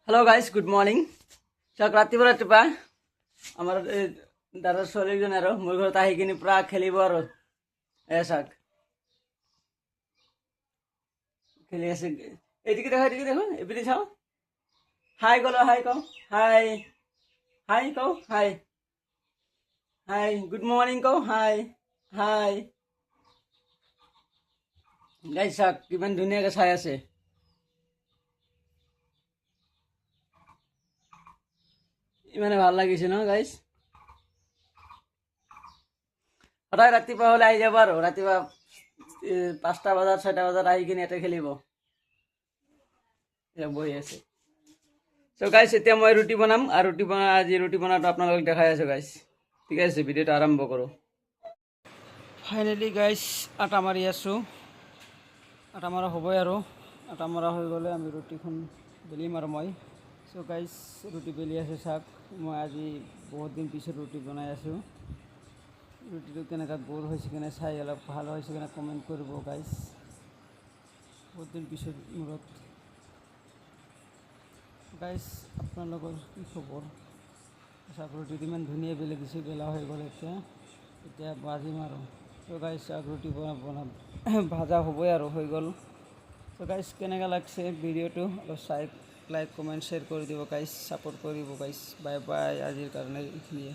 Hello guys, good morning. চাক ৰাতিপুৱা আমাৰ দাদাৰ ছোৱালীজন আৰু মোৰ ঘৰত আহি কিনি পুৰা খেলিব আৰু চাক খেলি আছে। এদিকে দেখো এপিনে চাওঁ। হাই কলো, হাই কওঁ, হাই হাই কওঁ, হাই হাই গুড মৰ্নিং কওঁ, হাই হাই। গাইস চাক কিমান ধুনীয়াকৈ চাই আছে। ইমানে ভাল লাগিছে ন গাইস। সদায় ৰাতিপুৱা হ'লে আহি যাব আৰু ৰাতিপুৱা 5টা বজাত 6টা বজাত আহি কিনে ইয়াতে খেলিব। বহি আছে। চ' গাইছ এতিয়া মই ৰুটি বনাম আৰু আজি ৰুটি বনাটো আপোনালোকক দেখাই আছোঁ গাইছ। ঠিক আছে, ভিডিঅ'টো আৰম্ভ কৰোঁ। ফাইনেলি গাইছ আটা মাৰি আছোঁ। আটা মৰা হ'বই আৰু আটা মৰা হৈ গ'লে আমি ৰুটিখন বেলিম আৰু মই। চ' গাইছ ৰুটি বেলি আছোঁ চাওক। মই আজি বহুত দিন পিছত ৰুটি বনাই আছোঁ। ৰুটিটো কেনেকুৱা গোল হৈছে কিনে চাই অলপ ভাল হৈছে কিনে কমেণ্ট কৰিব গাইছ। বহুত দিন পিছত মূৰত গাইছ আপোনালোকৰ কি খবৰ? চাওক ৰুটিটো ইমান ধুনীয়া বেলি দিছোঁ, বেলা হৈ গ'ল। এতিয়া বাজিম আৰু। ত' গাইছ চাওক ৰুটি বনাম ভাজা হ'বই আৰু হৈ গ'ল। ত' গাইছ কেনেকুৱা লাগছে ভিডিঅ'টো অলপ লাইক কমেণ্ট শ্বেয়াৰ কৰি দিব গাইছ, ছাপোৰ্ট কৰিব গাইছ। বাই বাই, আজিৰ কাৰণে এইখিনিয়ে।